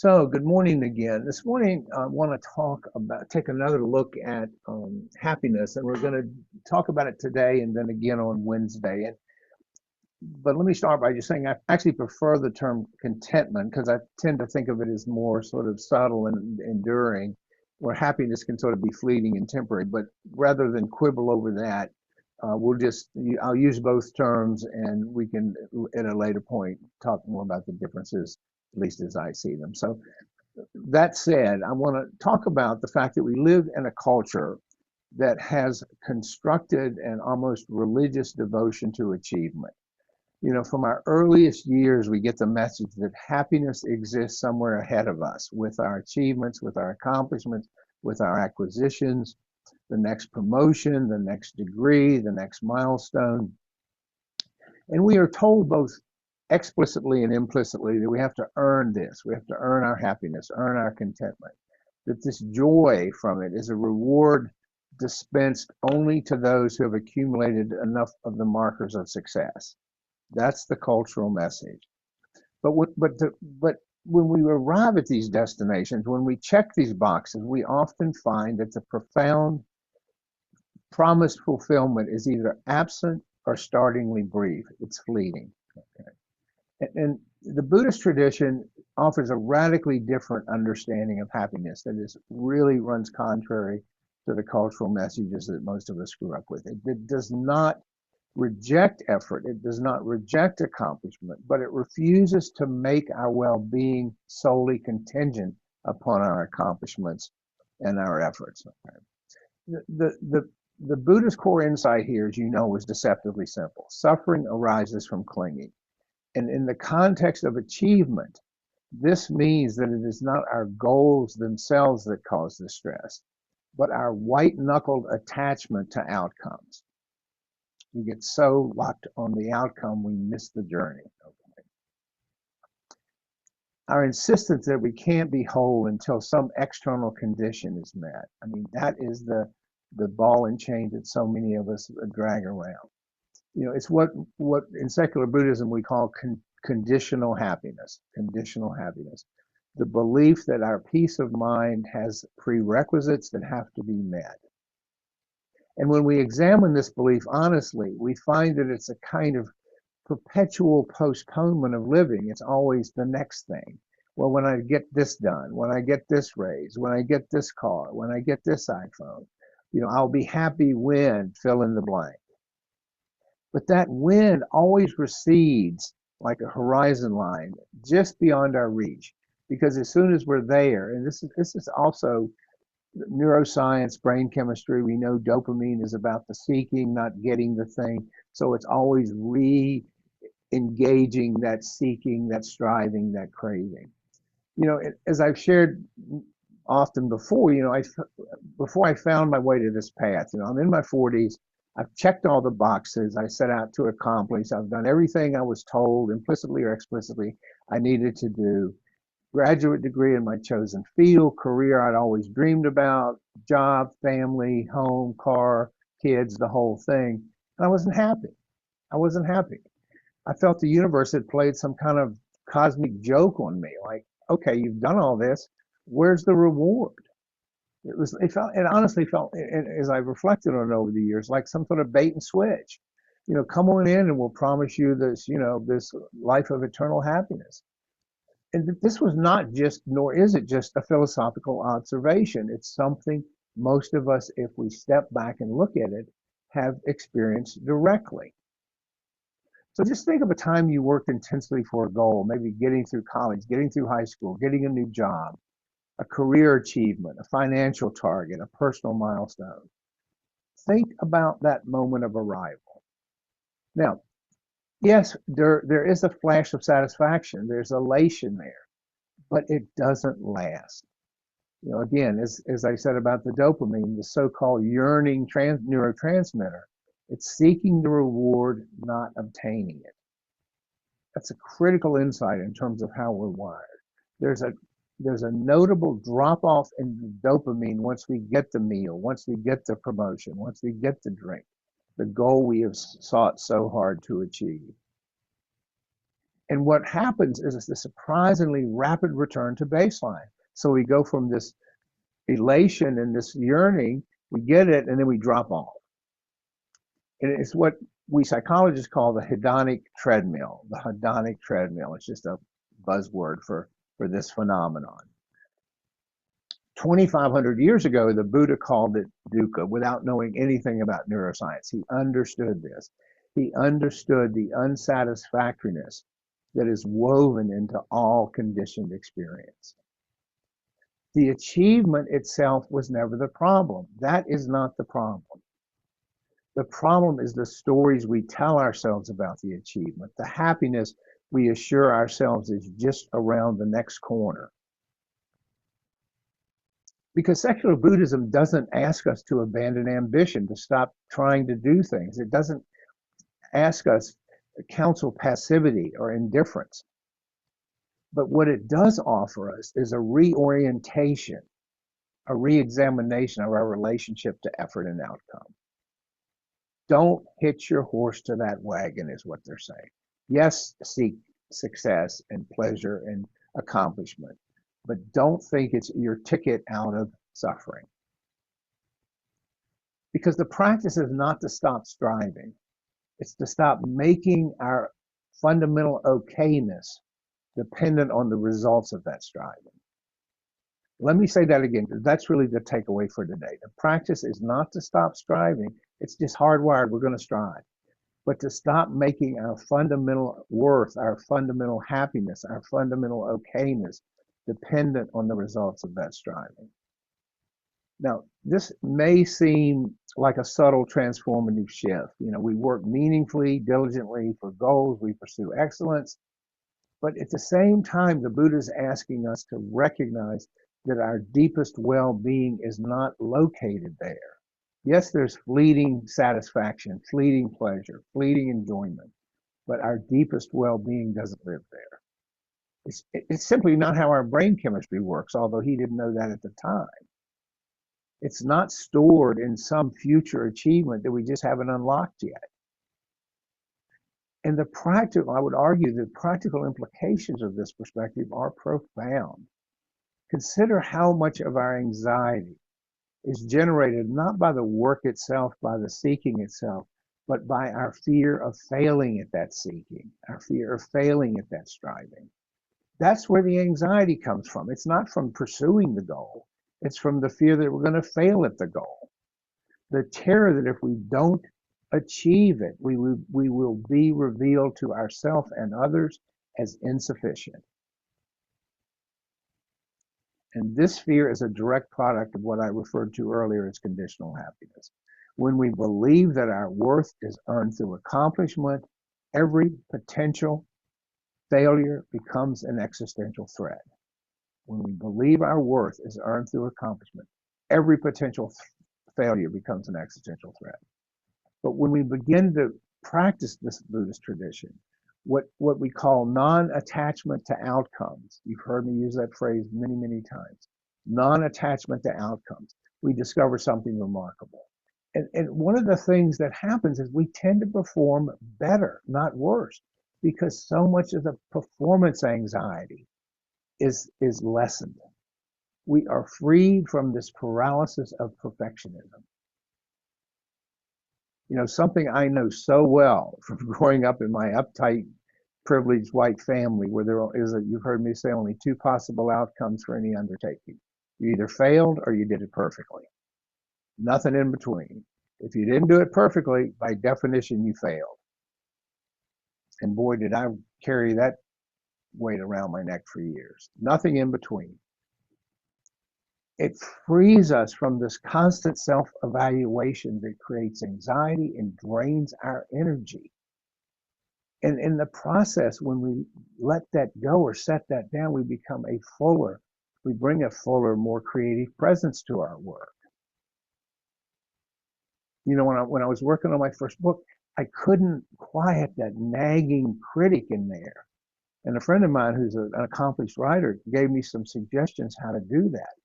So, good morning again. This morning, I want to take another look at happiness, and we're going to talk about it today and then again on Wednesday. But let me start by just saying I actually prefer the term contentment because I tend to think of it as more sort of subtle and enduring, where happiness can sort of be fleeting and temporary. But rather than quibble over that, I'll use both terms, and we can at a later point talk more about the differences, at least as I see them. So that said, I want to talk about the fact that we live in a culture that has constructed an almost religious devotion to achievement. From our earliest years, we get the message that happiness exists somewhere ahead of us with our achievements, with our accomplishments, with our acquisitions, the next promotion, the next degree, the next milestone. And we are told both explicitly and implicitly that we have to earn this. We have to earn our happiness, earn our contentment. That this joy from it is a reward dispensed only to those who have accumulated enough of the markers of success. That's the cultural message. But when we arrive at these destinations, when we check these boxes, we often find that the profound promised fulfillment is either absent or startlingly brief. It's fleeting. Okay. And the Buddhist tradition offers a radically different understanding of happiness that really runs contrary to the cultural messages that most of us grew up with. It does not reject effort, it does not reject accomplishment, but it refuses to make our well-being solely contingent upon our accomplishments and our efforts. Okay. The Buddhist core insight here, as you know, is deceptively simple. Suffering arises from clinging. And in the context of achievement, this means that it is not our goals themselves that cause the stress, but our white-knuckled attachment to outcomes. We get so locked on the outcome, we miss the journey. Okay. Our insistence that we can't be whole until some external condition is met. I mean, that is the ball and chain that so many of us drag around. It's what in secular Buddhism we call conditional happiness. Conditional happiness, the belief that our peace of mind has prerequisites that have to be met. And when we examine this belief honestly, we find that it's a kind of perpetual postponement of living. It's always the next thing. Well, when I get this done, when I get this raise, when I get this car, when I get this iPhone, I'll be happy when fill in the blank. But that when always recedes like a horizon line just beyond our reach. Because as soon as we're there, and this is also neuroscience, brain chemistry, we know dopamine is about the seeking, not getting the thing. So it's always re-engaging that seeking, that striving, that craving. As I've shared often before, before I found my way to this path, I'm in my 40s. I've checked all the boxes I set out to accomplish. I've done everything I was told, implicitly or explicitly, I needed to do. Graduate degree in my chosen field, career I'd always dreamed about, job, family, home, car, kids, the whole thing. And I wasn't happy. I wasn't happy. I felt the universe had played some kind of cosmic joke on me. Like, okay, you've done all this. Where's the reward? It honestly felt, as I reflected on it over the years, like some sort of bait and switch. Come on in and we'll promise you this, this life of eternal happiness. And this was not just, nor is it just a philosophical observation. It's something most of us, if we step back and look at it, have experienced directly. So just think of a time you worked intensely for a goal, maybe getting through college, getting through high school, getting a new job, a career achievement, a financial target, a personal milestone. Think about that moment of arrival. Now, yes, there is a flash of satisfaction. There's elation there, but it doesn't last. Again, as I said about the dopamine, the so-called yearning neurotransmitter, it's seeking the reward, not obtaining it. That's a critical insight in terms of how we're wired. There's a notable drop off in dopamine once we get the meal, once we get the promotion, once we get the drink, the goal we have sought so hard to achieve. And what happens is the surprisingly rapid return to baseline. So we go from this elation and this yearning, we get it, and then we drop off. And it's what we psychologists call the hedonic treadmill. The hedonic treadmill. It's just a buzzword for this phenomenon. 2,500 years ago, the Buddha called it dukkha without knowing anything about neuroscience. He understood this. He understood the unsatisfactoriness that is woven into all conditioned experience. The achievement itself was never the problem. That is not the problem. The problem is the stories we tell ourselves about the achievement, the happiness we assure ourselves is just around the next corner. Because secular Buddhism doesn't ask us to abandon ambition, to stop trying to do things. It doesn't ask us to counsel passivity or indifference. But what it does offer us is a reorientation, a re-examination of our relationship to effort and outcome. Don't hitch your horse to that wagon is what they're saying. Yes, seek success and pleasure and accomplishment, but don't think it's your ticket out of suffering. Because the practice is not to stop striving. It's to stop making our fundamental okayness dependent on the results of that striving. Let me say that again, because that's really the takeaway for today. The practice is not to stop striving. It's just hardwired. We're going to strive. But to stop making our fundamental worth, our fundamental happiness, our fundamental okayness dependent on the results of that striving. Now, this may seem like a subtle transformative shift. We work meaningfully, diligently for goals, we pursue excellence, but at the same time, the Buddha is asking us to recognize that our deepest well-being is not located there. Yes, there's fleeting satisfaction, fleeting pleasure, fleeting enjoyment, but our deepest well-being doesn't live there. It's simply not how our brain chemistry works, although he didn't know that at the time. It's not stored in some future achievement that we just haven't unlocked yet. And I would argue the practical implications of this perspective are profound. Consider how much of our anxiety is generated not by the work itself, by the seeking itself, but by our fear of failing at that seeking, our fear of failing at that striving. That's where the anxiety comes from. It's not from pursuing the goal. It's from the fear that we're going to fail at the goal. The terror that if we don't achieve it, we will be revealed to ourselves and others as insufficient. And this fear is a direct product of what I referred to earlier as conditional happiness. When we believe that our worth is earned through accomplishment, every potential failure becomes an existential threat. When we believe our worth is earned through accomplishment, every potential failure becomes an existential threat. But when we begin to practice this Buddhist tradition, what we call non-attachment to outcomes, you've heard me use that phrase many, many times, non-attachment to outcomes, we discover something remarkable. And one of the things that happens is we tend to perform better, not worse, because so much of the performance anxiety is lessened. We are freed from this paralysis of perfectionism. Something I know so well from growing up in my uptight, privileged white family where you've heard me say only two possible outcomes for any undertaking. You either failed or you did it perfectly. Nothing in between. If you didn't do it perfectly, by definition, you failed. And boy, did I carry that weight around my neck for years. Nothing in between. It frees us from this constant self-evaluation that creates anxiety and drains our energy. And in the process, when we let that go or set that down, we bring a fuller, more creative presence to our work. When I was working on my first book, I couldn't quiet that nagging critic in there. And a friend of mine who's an accomplished writer gave me some suggestions how to do that.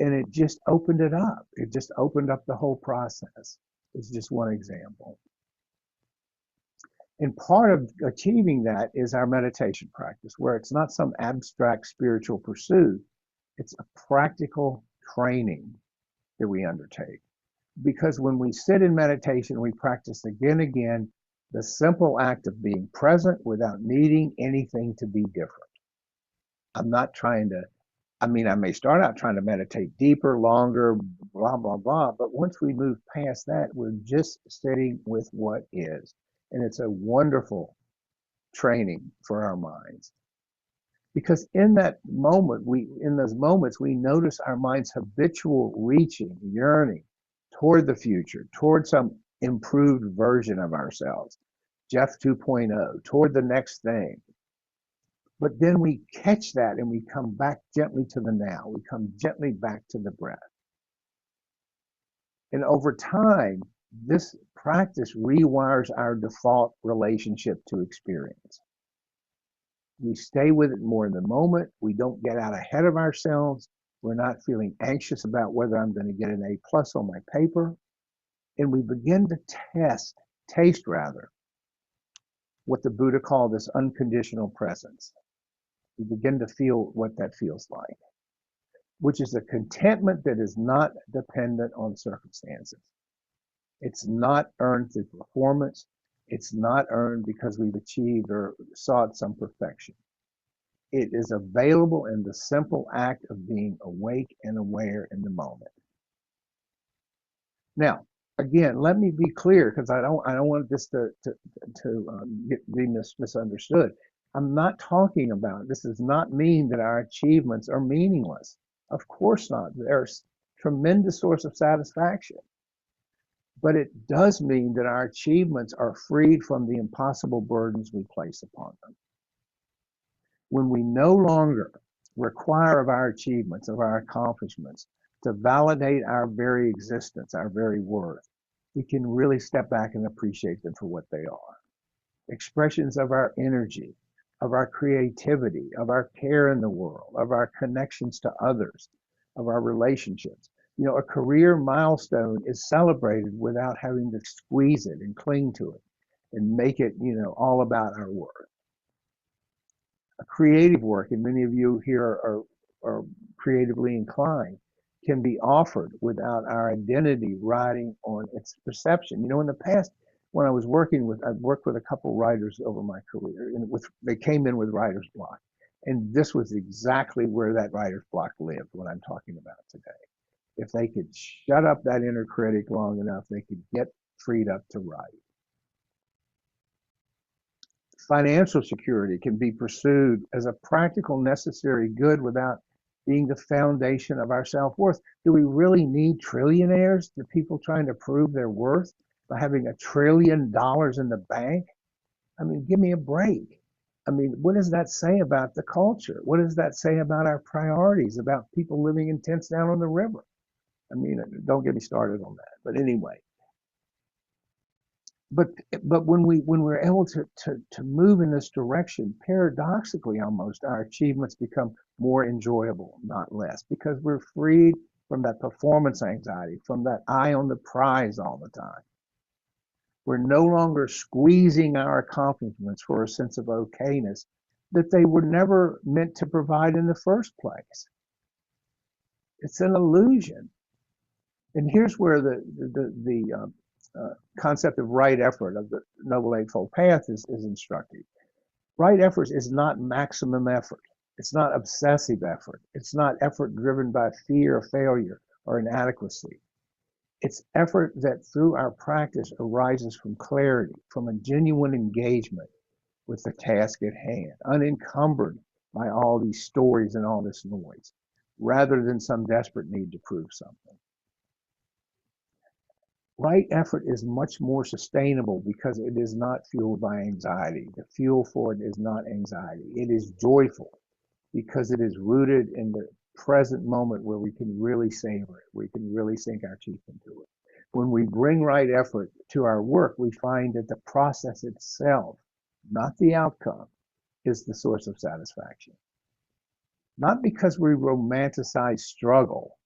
And it just opened it up. It just opened up the whole process. It's just one example. And part of achieving that is our meditation practice, where it's not some abstract spiritual pursuit, it's a practical training that we undertake. Because when we sit in meditation, we practice again and again the simple act of being present without needing anything to be different. I'm not trying to, I mean, I may start out trying to meditate deeper, longer, blah, blah, blah, but once we move past that, we're just sitting with what is. And it's a wonderful training for our minds. Because in that moment, in those moments, we notice our mind's habitual reaching, yearning toward the future, toward some improved version of ourselves, Jeff 2.0, toward the next thing. But then we catch that and we come back gently to the now. We come gently back to the breath. And over time, this practice rewires our default relationship to experience. We stay with it more in the moment. We don't get out ahead of ourselves. We're not feeling anxious about whether I'm going to get an A plus on my paper. And we begin to taste rather, what the Buddha called this unconditional presence. We begin to feel what that feels like, which is a contentment that is not dependent on circumstances. It's not earned through performance. It's not earned because we've achieved or sought some perfection. It is available in the simple act of being awake and aware in the moment. Now, again, let me be clear, because I don't want this to be misunderstood. I'm not talking about, this does not mean that our achievements are meaningless. Of course not. There's tremendous source of satisfaction. But it does mean that our achievements are freed from the impossible burdens we place upon them. When we no longer require of our achievements, of our accomplishments, to validate our very existence, our very worth, we can really step back and appreciate them for what they are. Expressions of our energy, of our creativity, of our care in the world, of our connections to others, of our relationships. You know, a career milestone is celebrated without having to squeeze it and cling to it and make it, all about our worth. A creative work, and many of you here are creatively inclined, can be offered without our identity riding on its perception. In the past, when I've worked with a couple writers over my career, and they came in with writer's block. And this was exactly where that writer's block lived, what I'm talking about today. If they could shut up that inner critic long enough, they could get freed up to write. Financial security can be pursued as a practical, necessary good without being the foundation of our self-worth. Do we really need trillionaires? The people trying to prove their worth by having $1 trillion in the bank? I mean, give me a break. I mean, what does that say about the culture? What does that say about our priorities, about people living in tents down on the river? I mean, don't get me started on that. But anyway, but when we're able to move in this direction, paradoxically almost, our achievements become more enjoyable, not less, because we're freed from that performance anxiety, from that eye on the prize all the time. We're no longer squeezing our accomplishments for a sense of okayness that they were never meant to provide in the first place. It's an illusion. And here's where the concept of right effort of the Noble Eightfold Path is instructive. Right effort is not maximum effort. It's not obsessive effort. It's not effort driven by fear of failure or inadequacy. It's effort that through our practice arises from clarity, from a genuine engagement with the task at hand, unencumbered by all these stories and all this noise, rather than some desperate need to prove something. Right effort is much more sustainable because it is not fueled by anxiety. The fuel for it is not anxiety. It is joyful because it is rooted in the present moment where we can really savor it. We can really sink our teeth into it. When we bring right effort to our work, we find that the process itself, not the outcome, is the source of satisfaction. Not because we romanticize struggle,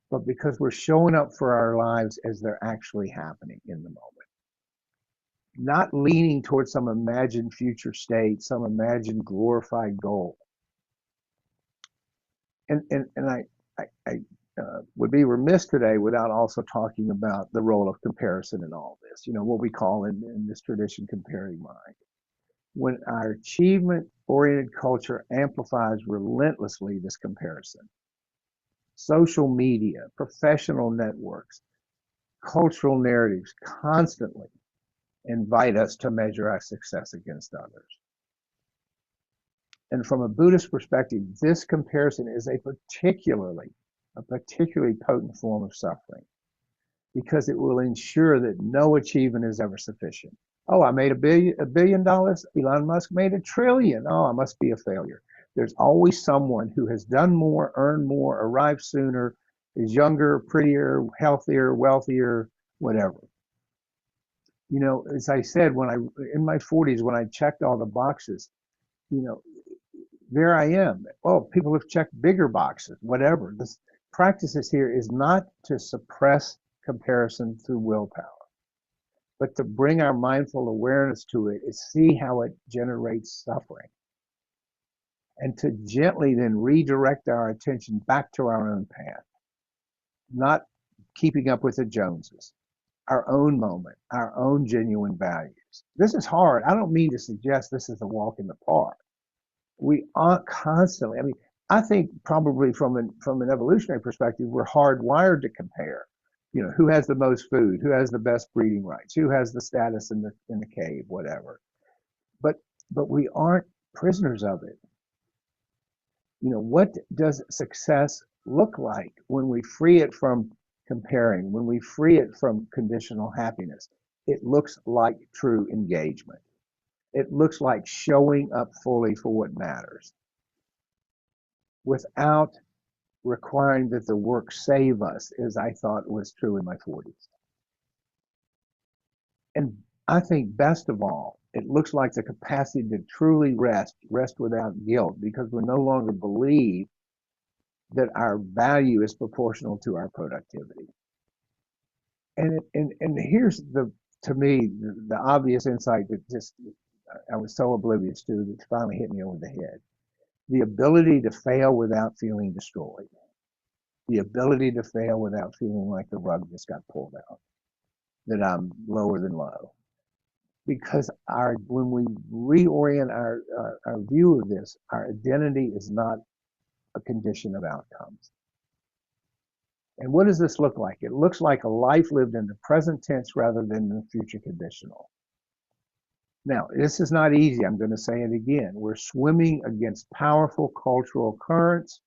but because we're showing up for our lives as they're actually happening in the moment. not leaning towards some imagined future state, some imagined glorified goal. And I would be remiss today without also talking about the role of comparison in all this. You know, what we call in this tradition comparing mind. When our achievement oriented culture amplifies relentlessly this comparison, social media, professional networks, cultural narratives constantly invite us to measure our success against others. And from a Buddhist perspective, this comparison is a particularly potent form of suffering because it will ensure that no achievement is ever sufficient. Oh, I made $1 billion. Elon Musk made $1 trillion. Oh, I must be a failure. There's always someone who has done more, earned more, arrived sooner, is younger, prettier, healthier, wealthier, whatever. You know, as I said, in my 40s, when I checked all the boxes, you know, there I am. Oh, people have checked bigger boxes, whatever. This practices here is not to suppress comparison through willpower, but to bring our mindful awareness to it is see how it generates suffering. And to gently then redirect our attention back to our own path, not keeping up with the Joneses, our own moment, our own genuine values. This is hard. I don't mean to suggest this is a walk in the park. We aren't constantly, I mean, I think probably from an evolutionary perspective, we're hardwired to compare. You know, who has the most food, who has the best breeding rights, who has the status in the cave, whatever. But we aren't prisoners of it. You know, what does success look like when we free it from comparing, when we free it from conditional happiness? It looks like true engagement. It looks like showing up fully for what matters without requiring that the work save us, as I thought was true in my 40s. And I think best of all, it looks like the capacity to truly rest without guilt, because we no longer believe that our value is proportional to our productivity. And here's to me, the obvious insight that just I was so oblivious to that finally hit me over the head. The ability to fail without feeling destroyed. The ability to fail without feeling like the rug just got pulled out, that I'm lower than low. Because when we reorient our view of this, our identity is not a condition of outcomes. And what does this look like? It looks like a life lived in the present tense rather than the future conditional. Now, this is not easy. I'm going to say it again. We're swimming against powerful cultural currents.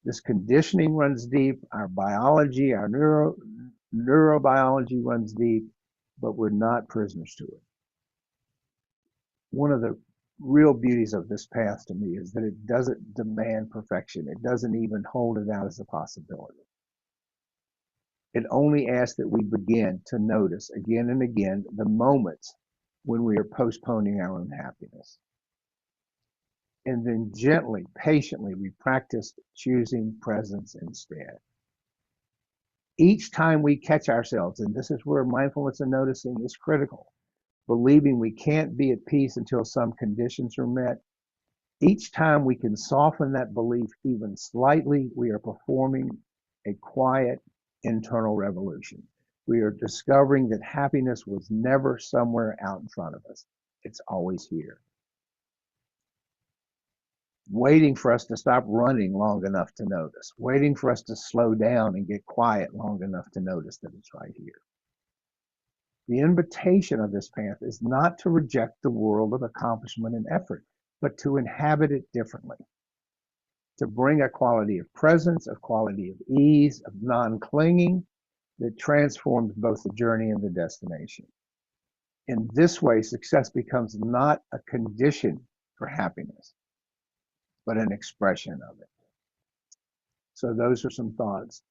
This conditioning runs deep. Our biology, our neurobiology runs deep, but we're not prisoners to it. One of the real beauties of this path to me is that it doesn't demand perfection. It doesn't even hold it out as a possibility. It only asks that we begin to notice again and again the moments when we are postponing our own happiness. And then gently, patiently, we practice choosing presence instead. Each time we catch ourselves, and this is where mindfulness and noticing is critical, believing we can't be at peace until some conditions are met, each time we can soften that belief even slightly, we are performing a quiet internal revolution. We are discovering that happiness was never somewhere out in front of us. It's always here, waiting for us to stop running long enough to notice, waiting for us to slow down and get quiet long enough to notice that it's right here. The invitation of this path is not to reject the world of accomplishment and effort, but to inhabit it differently, to bring a quality of presence, a quality of ease, of non-clinging that transforms both the journey and the destination. In this way, success becomes not a condition for happiness, but an expression of it. So those are some thoughts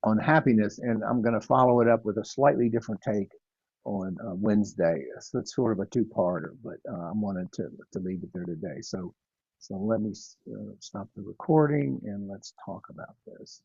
on happiness, and I'm going to follow it up with a slightly different take on Wednesday. So it's sort of a two-parter, but I wanted to leave it there today. So let me stop the recording and let's talk about this.